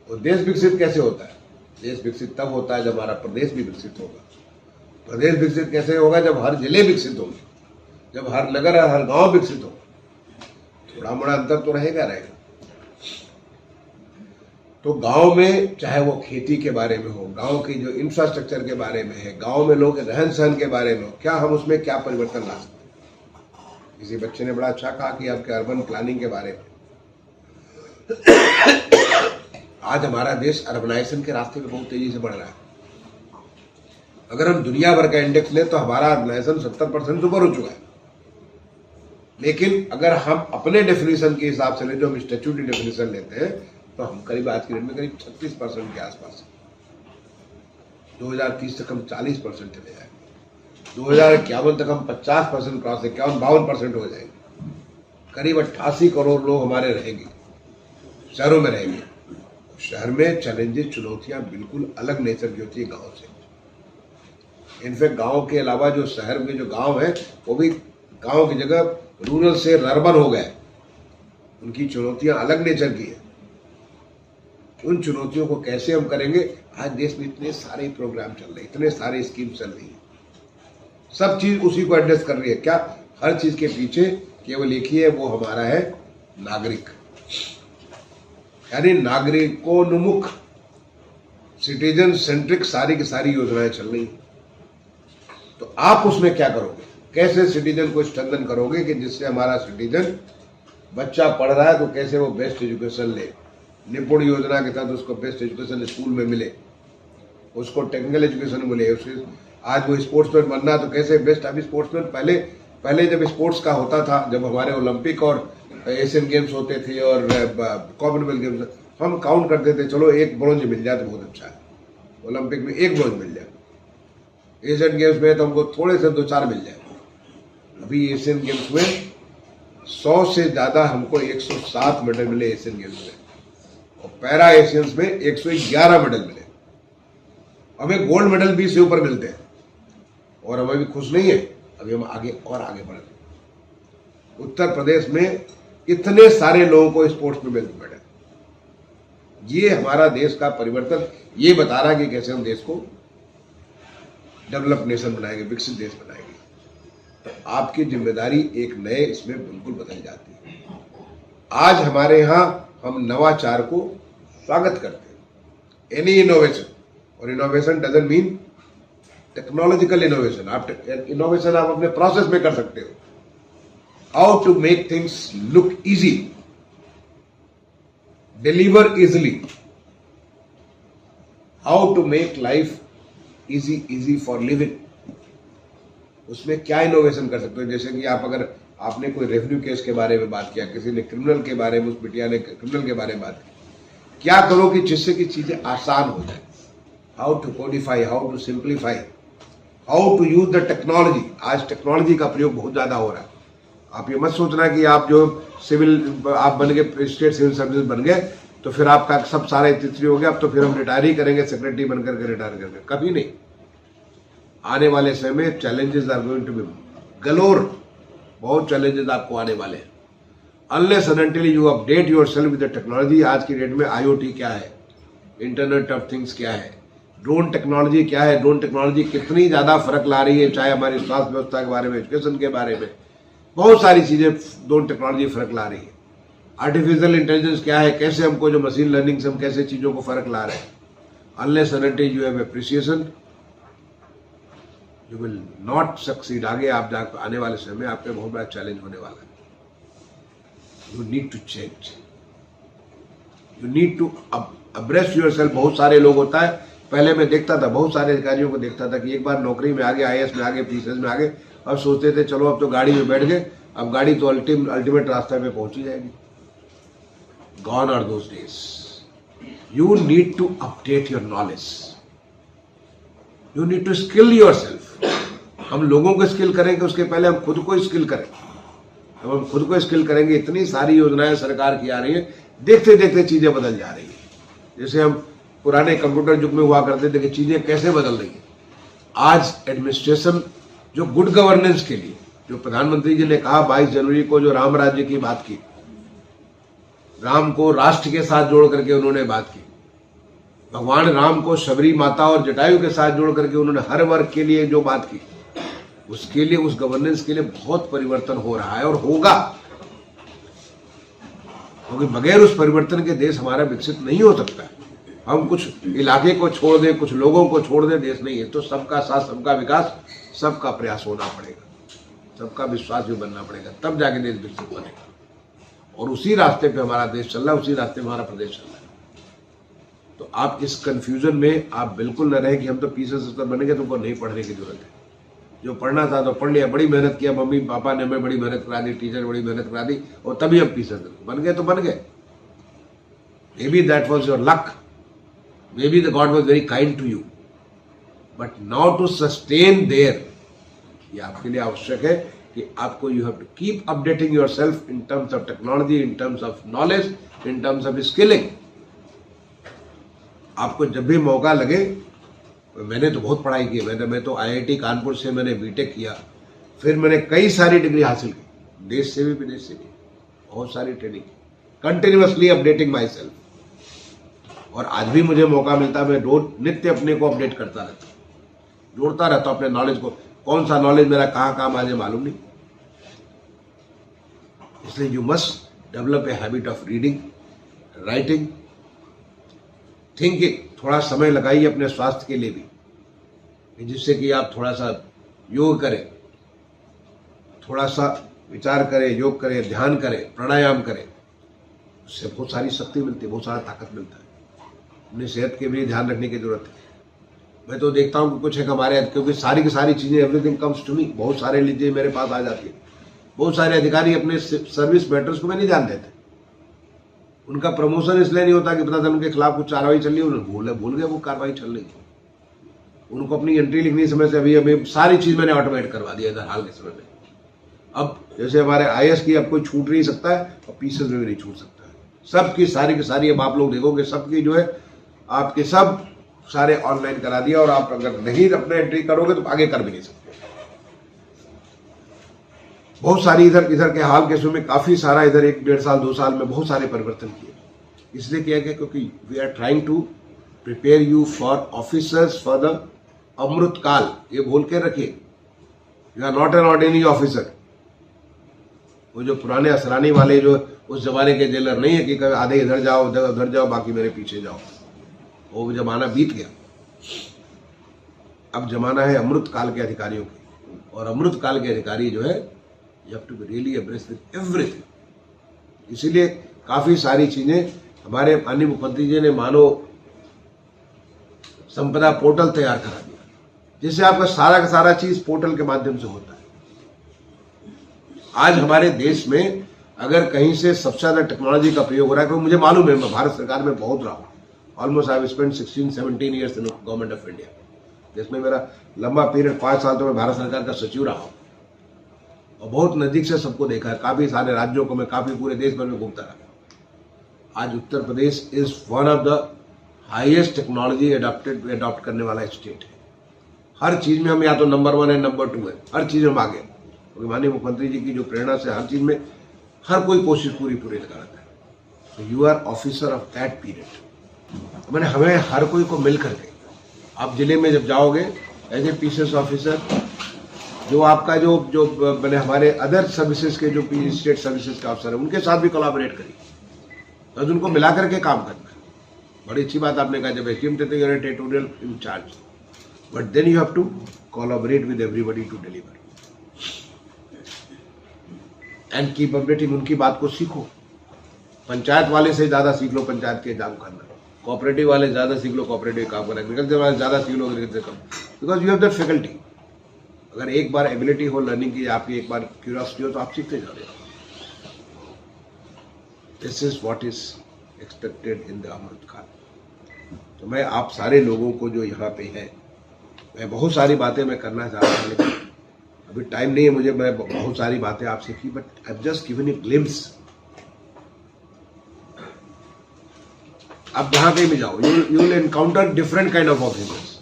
Speaker 1: और देश विकसित कैसे होता है? देश विकसित तब होता है जब हमारा प्रदेश भी विकसित होगा। प्रदेश विकसित कैसे होगा? जब हर जिले विकसित होंगे, जब हर नगर और हर गांव विकसित होगा। थोड़ा मोड़ा अंतर तो रहेगा। तो गांव में चाहे वो खेती के बारे में हो, गांव की जो इंफ्रास्ट्रक्चर के बारे में है, गांव में लोग रहन सहन के बारे में हो, क्या हम उसमें क्या परिवर्तन ला सकते हैं। किसी बच्चे ने बड़ा अच्छा कहा कि आपके अर्बन प्लानिंग के बारे में। आज हमारा देश अर्बनाइजेशन के रास्ते पे बहुत तेजी से बढ़ रहा है। अगर हम दुनिया भर का इंडेक्स लें तो हमारा अर्बनाइजेशन 70% ऊपर हो चुका है। लेकिन अगर हम अपने डेफिनेशन के हिसाब से लें, जो हम स्टैट्यूटरी डेफिनेशन लेते हैं, तो हम करीब आज की डेट में करीब 36% के आसपास। 2030 तक हम 40% चले जाएंगे। 2051 तक हम 50% क्रॉस, 51-52% हो जाएंगे। करीब 88 करोड़ लोग हमारे रहेंगे। शहरों में रहेंगे। शहर में चैलेंजेस, चुनौतियां बिल्कुल अलग नेचर की होती है गांव से। इनफैक्ट गांव के अलावा जो शहर में जो गांव है वो भी गांव की जगह रूरल से अर्बन हो गए, उनकी चुनौतियां अलग नेचर की है। उन चुनौतियों को कैसे हम करेंगे? आज देश में इतने सारे प्रोग्राम चल रहे हैं, इतने सारे स्कीम चल रही है, सब चीज उसी को एड्रेस कर रही है। क्या? हर चीज के पीछे केवल एक ही है, वो हमारा है नागरिक, यानी नागरिकोन्मुख, सिटीजन सेंट्रिक सारी की सारी योजनाएं चल रही हैं। तो आप उसमें क्या करोगे? कैसे सिटीजन को स्ट्रेंथन करोगे कि जिससे हमारा सिटीजन, बच्चा पढ़ रहा है तो कैसे वो बेस्ट एजुकेशन ले, निपुण योजना के तहत उसको बेस्ट एजुकेशन स्कूल में मिले, उसको टेक्निकल एजुकेशन मिले। आज वो स्पोर्ट्समैन बनना है तो कैसे बेस्ट। अभी स्पोर्ट्समैन पहले जब स्पोर्ट्स का होता था, जब हमारे ओलंपिक और एशियन गेम्स होते थे और कॉमनवेल्थ गेम्स, हम काउंट करते थे चलो एक ब्रॉन्ज मिल जाए तो बहुत अच्छा है, ओलंपिक में एक ब्रॉन्ज मिल जाए, एशियन गेम्स में तो हमको थोड़े से 2-4 मिल जाए। अभी एशियन गेम्स में 100 से ज्यादा हमको 107 मेडल मिले एशियन गेम्स में, और पैरा एशियंस में 111 मेडल मिले। हमें गोल्ड मेडल 20 से ऊपर मिलते हैं और हम अभी खुश नहीं है, अभी हम आगे और आगे बढ़ रहे। उत्तर प्रदेश में इतने सारे लोगों को स्पोर्ट्स में मेडल, ये हमारा देश का परिवर्तन ये बता रहा है कि कैसे हम देश को डेवलप नेशन बनाएंगे, विकसित देश बनाएंगे। तो आपकी जिम्मेदारी एक नए इसमें बिल्कुल बदल जाती है। आज हमारे यहाँ हम नवाचार को स्वागत करते हैं, एनी इनोवेशन, और innovation doesn't mean technological innovation. आप इनोवेशन आप अपने प्रोसेस में कर सकते हो। How to make things look easy, deliver easily, how to make life easy for living, उसमें क्या इनोवेशन कर सकते हो। जैसे कि आप अगर आपने कोई रेवेन्यू केस के बारे में बात किया, किसी ने क्रिमिनल के बारे में, उस बिटिया ने क्रिमिनल के बारे में बात की, क्या करो कि जिससे कि चीजें आसान हो जाए। How to codify, how to simplify, how to use the technology. आज टेक्नोलॉजी का प्रयोग बहुत ज्यादा हो रहा है। आप ये मत सोचना कि आप जो सिविल आप बन गए, स्टेट सिविल सर्विस बन गए तो फिर आपका सब सारे तिथि हो गया, अब तो फिर हम रिटायर ही करेंगे, सेक्रेटरी बनकर के रिटायर करेंगे, कभी नहीं। आने वाले समय में challenges are going to be galore, बहुत चैलेंजेस आपको आने वाले हैं। Unless and until you update yourself with the technology. आज की डेट में IoT क्या है, इंटरनेट ऑफ थिंग्स क्या है, ड्रोन टेक्नोलॉजी क्या है, ड्रोन टेक्नोलॉजी कितनी ज्यादा फर्क ला रही है, चाहे हमारी स्वास्थ्य व्यवस्था के बारे में, एजुकेशन के बारे में, बहुत सारी चीजें ड्रोन टेक्नोलॉजी फर्क ला रही है। आर्टिफिशियल इंटेलिजेंस क्या है, कैसे हमको जो मशीन लर्निंग से हम कैसे चीजों को फर्क ला रहे हैं। Unless and until you have appreciation you will not succeed. आगे आप आने वाले समय में आपके बहुत बड़ा चैलेंज होने वाला है। You need to change, you need to abreast yourself. बहुत सारे लोग होता है, पहले मैं देखता था, बहुत सारे अधिकारियों को देखता था कि एक बार नौकरी में आगे, IAS में आगे, PCS में आगे, अब सोचते थे चलो अब तो गाड़ी में बैठ गए, अब गाड़ी तो अल्टीमेट रास्ते में पहुंच ही जाएगी। Gone are those days. You need to update your knowledge, you need to skill yourself. हम लोगों को स्किल करेंगे, उसके पहले हम खुद को स्किल करें। जब हम खुद को स्किल करेंगे, इतनी सारी योजनाएं सरकार की आ रही है, देखते देखते चीजें बदल जा रही है। जैसे हम पुराने कंप्यूटर युग में हुआ करते थे कि चीजें कैसे बदल रही है। आज एडमिनिस्ट्रेशन जो गुड गवर्नेंस के लिए, जो प्रधानमंत्री जी ने कहा 22 जनवरी को जो राम राज्य की बात की, राम को राष्ट्र के साथ जोड़ करके उन्होंने बात की, भगवान राम को शबरी माता और जटायु के साथ जोड़ करके उन्होंने हर वर्ग के लिए जो बात की, उसके लिए, उस गवर्नेंस के लिए बहुत परिवर्तन हो रहा है और होगा, क्योंकि बगैर उस परिवर्तन के देश हमारा विकसित नहीं हो सकता है। हम कुछ इलाके को छोड़ दें, कुछ लोगों को छोड़ दें, देश नहीं है। तो सबका साथ, सबका विकास, सबका प्रयास होना पड़ेगा, सबका विश्वास भी बनना पड़ेगा, तब जाके देश विकसित बनेगा। और उसी रास्ते पे हमारा देश चल रहा है, उसी रास्ते में हमारा प्रदेश चल रहा है। तो आप इस कंफ्यूजन में आप बिल्कुल न रहे कि हम तो PCS बनेंगे, तुमको नहीं पढ़ने की जरूरत है। जो पढ़ना था तो पढ़ लिया, बड़ी मेहनत किया, मम्मी पापा ने हमें बड़ी मेहनत करा दी, टीचर बड़ी मेहनत करा दी, और तभी हम PCS बन गए तो बन गए। Maybe that was your luck, maybe the god was very kind to you, but now to sustain there, ये आपके लिए आवश्यक है कि आपको you have to keep updating yourself in terms of technology, in terms of knowledge, in terms of skilling. आपको जब भी मौका लगे, मैंने तो बहुत पढ़ाई की, मैं तो IIT कानपुर से मैंने बीटेक किया, फिर मैंने कई सारी डिग्री हासिल की, देश से भी विदेश से भी, बहुत सारी ट्रेनिंग की, कंटिन्यूअसली अपडेटिंग माई सेल्फ। और आज भी मुझे मौका मिलता है, मैं रोज नित्य अपने को अपडेट करता रहता हूँ, जोड़ता रहता हूँ अपने नॉलेज को। कौन सा नॉलेज मेरा कहाँ काम आ जाए मालूम नहीं, इसलिए you must develop a habit of reading, writing, thinking. थोड़ा समय लगाइए अपने स्वास्थ्य के लिए भी, जिससे कि आप थोड़ा सा योग करें, थोड़ा सा विचार करें, योग करें, ध्यान करें, प्राणायाम करें, उससे बहुत सारी शक्ति मिलती है, बहुत सारा ताकत मिलता है। अपनी सेहत के भी ध्यान रखने की जरूरत है। मैं तो देखता हूँ कि कुछ एक हमारे, क्योंकि सारी की सारी चीजें, एवरीथिंग कम्स टू मी, बहुत सारे लीजिए मेरे पास आ जाती है। बहुत सारे अधिकारी अपने सर्विस मैटर्स को भी नहीं ध्यान देते, उनका प्रमोशन इसलिए नहीं होता कि पता था उनके खिलाफ कुछ कार्रवाई चल रही है, उन्हें भूल गए वो कार्रवाई चल रही थी। उनको अपनी एंट्री लिखनी समय से अभी सारी चीज मैंने ऑटोमेट करवा दिया इधर हाल के समय में। अब जैसे हमारे IAS की अब कोई छूट नहीं सकता है, और पीसेस में भी नहीं छूट सकता है, सबकी सारी की सारी। अब आप लोग देखोगे सबकी जो है आपके सब सारे ऑनलाइन करा दिया, और आप अगर नहीं अपने एंट्री करोगे तो आगे कर भी नहीं सकते। बहुत सारी इधर के हाल के समय में काफी सारा इधर 1-1.5 साल 2 साल में बहुत सारे परिवर्तन किए। इसलिए किया गया क्योंकि we are trying to prepare you for officers for the Amrit Kaal. ये बोल के रखिए, you are not an ordinary officer. वो जो पुराने असरानी वाले जो उस जमाने के जेलर नहीं है कि कभी आधे इधर जाओ उधर जाओ बाकी मेरे पीछे जाओ, वो जमाना बीत गया। अब जमाना है अमृत काल के अधिकारियों की, और अमृत काल के अधिकारी जो है you have to be really abreast with everything. इसीलिए काफी सारी चीजें हमारे माननीय मुख्यमंत्री जी ने मानव संपदा पोर्टल तैयार करा दिया, जिससे आपका सारा का सारा चीज पोर्टल के माध्यम से होता है। आज हमारे देश में अगर कहीं से सबसे ज्यादा टेक्नोलॉजी का प्रयोग हो रहा है, क्योंकि मुझे मालूम है मैं भारत सरकार में बहुत रहा हूं, almost I have spent 16-17 years in government of India, जिसमें मेरा लंबा पीरियड 5 साल तो मैं भारत सरकार का सचिव रहा हूं, और बहुत नजदीक से सबको देखा है। काफी सारे राज्यों को मैं काफी पूरे देश भर में घूमता रहा। आज Uttar Pradesh is one of the highest technology adopt करने वाला स्टेट है। हर चीज में हम या तो नंबर 1 है, नंबर 2 है, हर चीज में आगे, क्योंकि माननीय मुख्यमंत्री जी की जो प्रेरणा से हर चीज में हर कोई कोशिश पूरी लगा रहता है। So you are officer of that period. मैंने हमें हर कोई को मिल करके, आप जिले में जब जाओगे एज ए पीसीएस ऑफिसर, जो आपका जो मैंने हमारे अदर सर्विसेज के जो स्टेट सर्विसेज का अफसर है उनके साथ भी कोलैबोरेट करिए, तो उनको मिला करके काम करना है। बड़ी अच्छी बात आपने कहा, जब एसडीएम थे तो you're territorial in charge, but then you have to collaborate with everybody to deliver and keep updating. उनकी बात को सीखो, पंचायत वाले से ज्यादा सीख लो पंचायत के काम करना, कोऑपरेटिव वाले ज्यादा सीख लो कोऑपरेटिव काम करना, एग्रीकल्चर वाले ज्यादा सीख लो एग्रीकल्चर काम, because you have that faculty. अगर एक बार एबिलिटी हो लर्निंग की, आपकी एक बार क्यूरियोसिटी हो, तो आप सीखते जाओगे। This is what is expected in the Amrit Kaal. तो मैं आप सारे लोगों को जो यहाँ पे है, मैं बहुत सारी बातें मैं करना चाह रहा हूँ, लेकिन अभी टाइम नहीं है मुझे, मैं बहुत सारी बातें आपसे की, but I have just given a glimpse. आप जहां कहीं भी जाओ, you will encounter different kind of officers,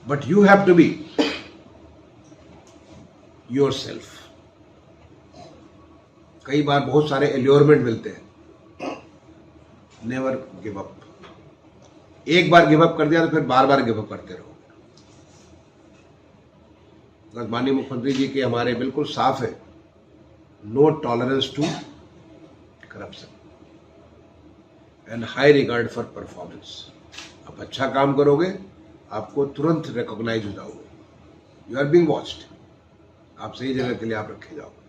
Speaker 1: but you have to be yourself. कई बार बहुत सारे एल्योरमेंट मिलते हैं, नेवर गिव अप। एक बार गिव अप कर दिया तो फिर बार बार गिव अप करते रहो। माननीय मुख्यमंत्री जी के हमारे बिल्कुल साफ है, no tolerance to corruption and high regard for performance. आप अच्छा काम करोगे, आपको तुरंत रिकॉग्नाइज हो जाओगे, यू आर बीइंग वॉच्ड, आप सही जगह के लिए आप रखे जाओगे।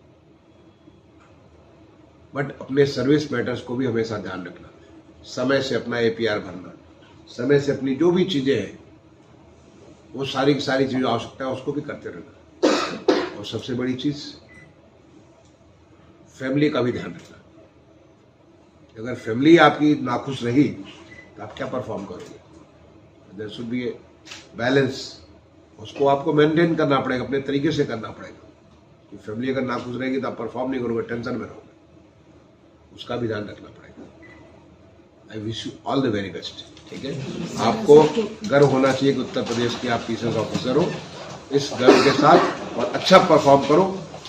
Speaker 1: बट अपने सर्विस मैटर्स को भी हमेशा ध्यान रखना, समय से अपना APR भरना, समय से अपनी जो भी चीजें हैं वो सारी की सारी चीजें आवश्यकता है उसको भी करते रहना। और सबसे बड़ी चीज फैमिली का भी ध्यान रखना। अगर फैमिली आपकी नाखुश रही तो आप क्या परफॉर्म करोगे? There should be a balance, उसको आपको मेंटेन करना पड़ेगा, अपने तरीके से करना पड़ेगा। कि फैमिली अगर नाखुश रहेगी तो आप परफॉर्म नहीं करोगे, टेंशन में रहोगे, उसका भी ध्यान रखना पड़ेगा। I wish you all the very best. ठीक है, आपको गर्व होना चाहिए कि उत्तर प्रदेश के आप पीसीएस ऑफिसर हो। इस गर्व के साथ और अच्छा परफॉर्म करो,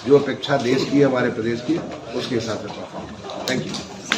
Speaker 1: जो अपेक्षा देश की है, हमारे प्रदेश की, उसके हिसाब से परफॉर्म करो। Thank you.